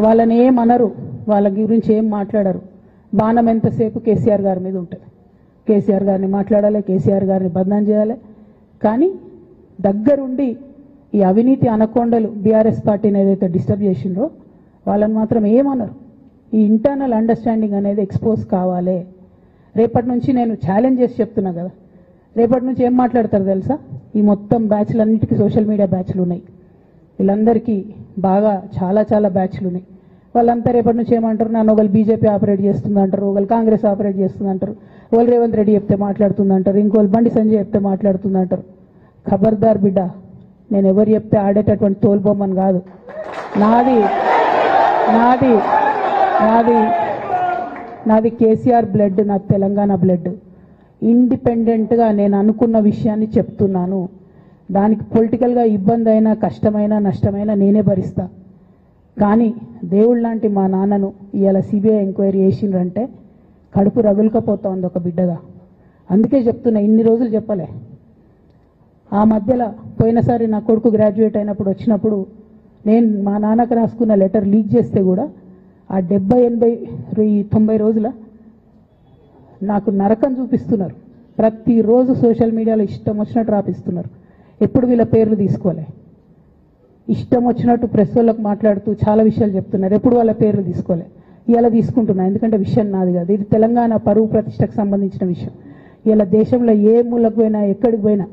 వాళ్ళని ఏమనరు, వాళ్ళ గురించి ఏం మాట్లాడరు. బాణం ఎంతసేపు కేసీఆర్ గారి మీద ఉంటుంది. కేసీఆర్ గారిని మాట్లాడాలి, కేసీఆర్ గారిని బదనాం చేయాలి. కానీ దగ్గరుండి ఈ అవినీతి అనకొండలు బీఆర్ఎస్ పార్టీని ఏదైతే డిస్టర్బ్ చేసిండ్రో వాళ్ళని మాత్రం ఏమనరు. ఈ ఇంటర్నల్ అండర్స్టాండింగ్ అనేది ఎక్స్పోజ్ కావాలి. రేపటి నుంచి నేను ఛాలెంజ్ చేసి చెప్తున్నా కదా, రేపటి నుంచి ఏం మాట్లాడతారు తెలుసా? ఈ మొత్తం బ్యాచ్లన్నిటికీ సోషల్ మీడియా బ్యాచ్లు ఉన్నాయి. వీళ్ళందరికీ బాగా చాలా చాలా బ్యాచ్లు ఉన్నాయి. వాళ్ళంతా రేపటి నుంచి ఏమంటారు? నన్ను ఒకళ్ళు బీజేపీ ఆపరేట్ చేస్తుంది అంటారు, ఒకళ్ళు కాంగ్రెస్ ఆపరేట్ చేస్తుంది అంటారు, ఒకళ్ళు రేవంత్ రెడ్డి చెప్తే మాట్లాడుతుంది అంటారు, ఇంకోళ్ళు బండి సంజయ్ చెప్తే మాట్లాడుతుంది అంటారు. ఖబర్దార్ బిడ్డ, నేను ఎవరు చెప్తే ఆడేటటువంటి తోలుబొమ్మని కాదు. నాది నాది నాది నాది కేసీఆర్ బ్లడ్, నాది తెలంగాణ బ్లడ్. ఇండిపెండెంట్గా నేను అనుకున్న విషయాన్ని చెప్తున్నాను. దానికి పొలిటికల్గా ఇబ్బంది అయినా, కష్టమైనా, నష్టమైనా నేనే భరిస్తా. కానీ దేవుళ్ళ లాంటి మా నాన్నను ఇవాళ సిబిఐ ఎంక్వైరీ చేసిండ్రంటే కడుపు రగులుకపోతా ఉంది ఒక బిడ్డగా. అందుకే చెప్తున్నా, ఇన్ని రోజులు చెప్పలే. ఆ మధ్యలో పోయినసారి నా కొడుకు గ్రాడ్యుయేట్ అయినప్పుడు వచ్చినప్పుడు నేను మా నాన్నకు రాసుకున్న లెటర్ లీక్ చేస్తే కూడా ఆ 70, 80, 90 రోజుల నాకు నరకం చూపిస్తున్నారు. ప్రతిరోజు సోషల్ మీడియాలో ఇష్టం వచ్చినట్టు రాపిస్తున్నారు. ఎప్పుడు వీళ్ళ పేర్లు తీసుకోలే, ఇష్టం వచ్చినట్టు ప్రెస్ వాళ్ళకు మాట్లాడుతూ చాలా విషయాలు చెప్తున్నారు. ఎప్పుడు వాళ్ళ పేర్లు తీసుకోలే. ఇలా తీసుకుంటున్నా, ఎందుకంటే విషయం నాది కాదు. ఇది తెలంగాణ పరువు ప్రతిష్టకు సంబంధించిన విషయం. ఇలా దేశంలో ఏ మూలకు పోయినా, ఎక్కడికి పోయినా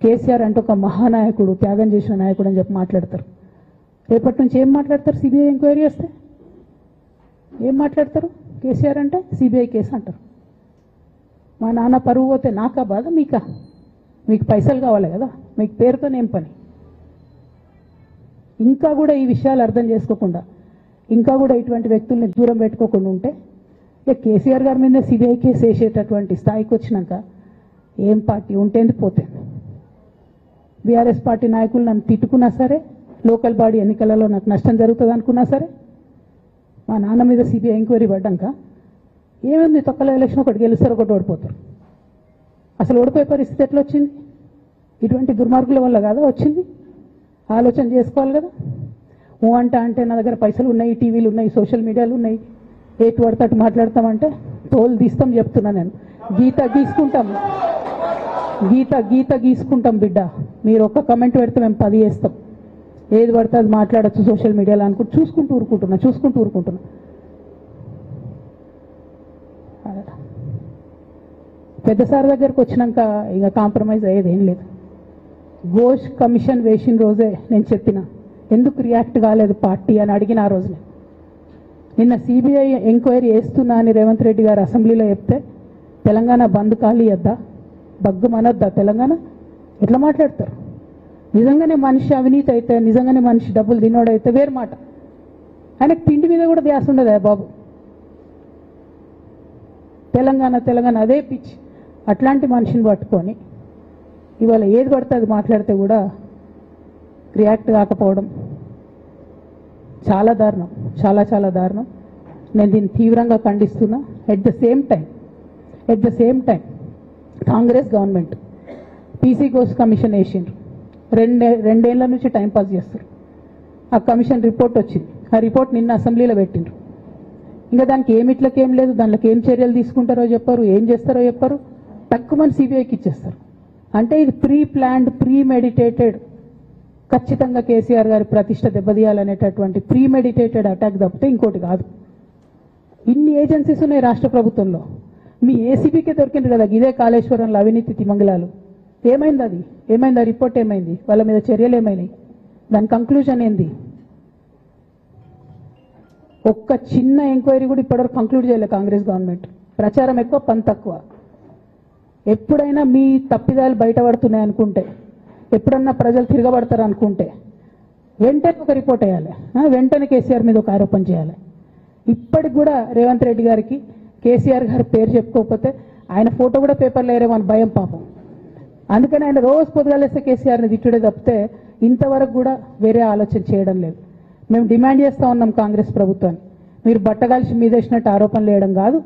కేసీఆర్ అంటే ఒక మహానాయకుడు, త్యాగం చేసిన నాయకుడు అని చెప్పి మాట్లాడతారు. రేపటి నుంచి ఏం మాట్లాడతారు? సిబిఐ ఎంక్వైరీ చేస్తే ఏం మాట్లాడతారు? కేసీఆర్ అంటే సిబిఐ కేసు అంటారు. మా నాన్న పరువు పోతే నాకా బాధ, మీకా? మీకు పైసలు కావాలి కదా, మీకు పేరుతోనేం పని? ఇంకా కూడా ఈ విషయాలు అర్థం చేసుకోకుండా, ఇంకా కూడా ఇటువంటి వ్యక్తుల్ని దూరం పెట్టుకోకుండా ఉంటే ఇక కేసీఆర్ గారి మీద సిబిఐ కేసు వేసేటటువంటి స్థాయికి వచ్చినాక ఏం పార్టీ ఉంటేంది పోతేంది. బీఆర్ఎస్ పార్టీ నాయకులు నన్ను తిట్టుకున్నా సరే, లోకల్ బాడీ ఎన్నికలలో నాకు నష్టం జరుగుతుంది అనుకున్నా సరే, మా నాన్న మీద సిబిఐ ఎంక్వైరీ పడ్డాక ఏముంది, తొక్కల ఎలక్షన్ ఒకటి గెలుస్తారు, ఒకటి ఓడిపోతారు. అసలు ఓడిపోయే పరిస్థితి ఎట్లా వచ్చింది? ఇటువంటి దుర్మార్గుల వల్ల కాదా వచ్చింది? ఆలోచన చేసుకోవాలి కదా. అంటే నా దగ్గర పైసలు ఉన్నాయి, టీవీలు ఉన్నాయి, సోషల్ మీడియాలు ఉన్నాయి, ఏటు పడితే అటు మాట్లాడతామంటే తోలు తీస్తాం చెప్తున్నా నేను. గీత గీసుకుంటాం బిడ్డ. మీరు ఒక్క కమెంట్ పెడితే మేము 10 చేస్తాం. ఏది పడితే అది మాట్లాడచ్చు సోషల్ మీడియాలో అనుకుంటూ చూసుకుంటూ ఊరుకుంటున్నా. పెద్ద సార్ దగ్గరకు వచ్చినాక ఇక కాంప్రమైజ్ అయ్యేది ఏం లేదు. ఘోష్ కమిషన్ వేసిన రోజే నేను చెప్పిన, ఎందుకు రియాక్ట్ కాలేదు పార్టీ అని అడిగిన ఆ రోజునే. నిన్న సిబిఐ ఎంక్వైరీ చేస్తున్నా అని రేవంత్ రెడ్డి గారు అసెంబ్లీలో చెప్తే తెలంగాణ బంద్ ఖాళీ వద్దా, బగ్గుమనొద్దా తెలంగాణ? ఎట్లా మాట్లాడతారు? నిజంగానే మనిషి అవినీతి అయితే, నిజంగానే మనిషి డబ్బులు తినోడైతే వేరు మాట. ఆయనకు తిండి మీద కూడా ధ్యాస ఉండదా బాబు? తెలంగాణ అదే పిచ్చి. అట్లాంటి మనిషిని పట్టుకొని ఇవాళ ఏది పడితే అది మాట్లాడితే కూడా రియాక్ట్ కాకపోవడం చాలా దారుణం, చాలా దారుణం. నేను దీన్ని తీవ్రంగా ఖండిస్తున్నా. At the same time Congress government PC Ghosh commission వేసిండ్రు. రెండేళ్ల నుంచి టైంపాస్ చేస్తారు. ఆ కమిషన్ రిపోర్ట్ వచ్చింది. ఆ రిపోర్ట్ నిన్న అసెంబ్లీలో పెట్టిండ్రు. ఇంకా దానికి ఏమిట్లకేం లేదు, దాంట్లోకి ఏం చర్యలు తీసుకుంటారో చెప్పారు, ఏం చేస్తారో చెప్పారు. తక్కువ మంది సిబిఐకి ఇచ్చేస్తారు. అంటే ఇది ప్రీ ప్లాన్డ్, ప్రీ మెడిటేటెడ్, ఖచ్చితంగా కేసీఆర్ గారి ప్రతిష్ట దెబ్బతీయాలనేటటువంటి ప్రీ మెడిటేటెడ్ అటాక్ తప్పితే ఇంకోటి కాదు. ఇన్ని ఏజెన్సీస్ ఉన్నాయి రాష్ట్ర ప్రభుత్వంలో. మీ ఏసీబీకే దొరికింది కదా ఇదే కాళేశ్వరంలో అవినీతి తిమంగళాలు. ఏమైంది ఆ రిపోర్ట్? ఏమైంది? వాళ్ళ మీద చర్యలు ఏమైనాయి? దాని కంక్లూజన్ ఏంది? ఒక్క చిన్న ఎంక్వైరీ కూడా ఇప్పటివరకు కంక్లూడ్ చేయలేదు కాంగ్రెస్ గవర్నమెంట్. ప్రచారం ఎక్కువ, పని తక్కువ. ఎప్పుడైనా మీ తప్పిదాలు బయటపడుతున్నాయి అనుకుంటే, ఎప్పుడన్నా ప్రజలు తిరగబడతారు అనుకుంటే వెంటనే ఒక రిపోర్ట్ వేయాలి, వెంటనే కేసీఆర్ మీద ఒక ఆరోపణ చేయాలి. ఇప్పటికి కూడా రేవంత్ రెడ్డి గారికి కేసీఆర్ గారి పేరు చెప్పుకోకపోతే ఆయన ఫోటో కూడా పేపర్లో వేరేమో అని భయం పాపం. అందుకని ఆయన రోజు పొద్దుగాలేస్తే కేసీఆర్ని తిట్టుడే తప్పితే ఇంతవరకు కూడా వేరే ఆలోచన చేయడం లేదు. మేము డిమాండ్ చేస్తూ ఉన్నాం కాంగ్రెస్ ప్రభుత్వాన్ని, మీరు బట్టగాల్చి మీదేసినట్టు ఆరోపణలు వేయడం కాదు,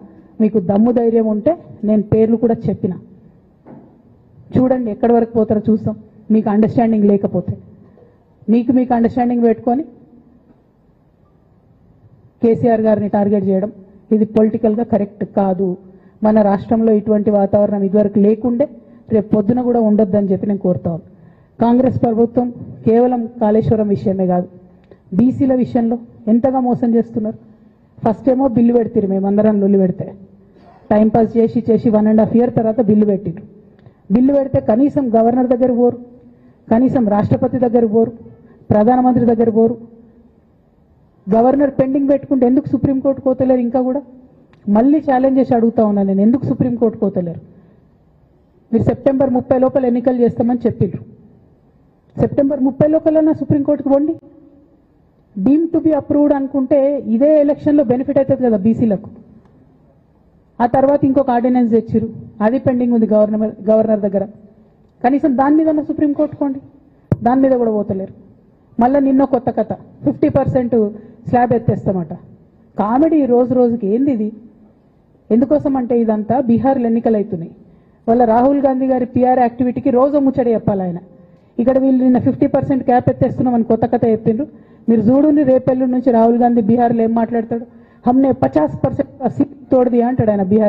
మీకు దమ్ము ధైర్యం ఉంటే నేను పేర్లు కూడా చెప్పిన, చూడండి ఎక్కడి వరకు పోతారో చూస్తాం. మీకు అండర్స్టాండింగ్ లేకపోతే మీకు అండర్స్టాండింగ్ పెట్టుకొని కేసీఆర్ గారిని టార్గెట్ చేయడం ఇది పొలిటికల్గా కరెక్ట్ కాదు. మన రాష్ట్రంలో ఇటువంటి వాతావరణం ఇదివరకు లేకుండే, రేపు పొద్దున కూడా ఉండొద్దని చెప్పి నేను కోరుతాను. కాంగ్రెస్ ప్రభుత్వం కేవలం కాళేశ్వరం విషయమే కాదు, బీసీల విషయంలో ఎంతగా మోసం చేస్తున్నారు. ఫస్ట్ ఏమో బిల్లు పెడతారు, మేమందరం లొల్లి పెడితే టైంపాస్ చేసి 1.5 year తర్వాత బిల్లు పెట్టిరు. బిల్లు పెడితే కనీసం గవర్నర్ దగ్గర పోరు, కనీసం రాష్ట్రపతి దగ్గర పోరు, ప్రధానమంత్రి దగ్గర పోరు. గవర్నర్ పెండింగ్ పెట్టుకుంటే ఎందుకు సుప్రీంకోర్టు కోతలేరు? ఇంకా కూడా మళ్ళీ ఛాలెంజ్ చేసి అడుగుతా ఉన్నాను నేను, ఎందుకు సుప్రీంకోర్టు కోతలేరు? మీరు September 30 లోపల ఎన్నికలు చేస్తామని చెప్పిండ్రు. September 30 లోపల సుప్రీంకోర్టుకు పోండి. డీమ్ టు బి అప్రూవ్డ్ అనుకుంటే ఇదే ఎలక్షన్లో బెనిఫిట్ అవుతుంది కదా బీసీలకు. ఆ తర్వాత ఇంకొక ఆర్డినెన్స్ తెచ్చిరు, అది పెండింగ్ ఉంది గవర్నర్ దగ్గర. కనీసం దాని మీద సుప్రీంకోర్టు పోండి, దాని మీద కూడా పోతలేరు. మళ్ళీ నిన్న కొత్త కథ, 50% స్లాబ్ ఎత్తేస్తామట. కామెడీ రోజు రోజుకి ఏంది ఇది? ఎందుకోసం అంటే ఇదంతా బీహార్లో ఎన్నికలు అవుతున్నాయి. వాళ్ళ రాహుల్ గాంధీ గారి పిఆర్ యాక్టివిటీకి రోజు ముచ్చడి చెప్పాలి ఆయన. ఇక్కడ వీళ్ళు నిన్న 50% క్యాప్ ఎత్తేస్తున్నామని కొత్త కథ చెప్పిండ్రు. మీరు చూడుని రేపెల్లు నుంచి రాహుల్ గాంధీ బీహార్లో ఏం మాట్లాడతాడు, హమ్నే 50% సీట్ తోడది అంటాడు ఆయన బీహార్.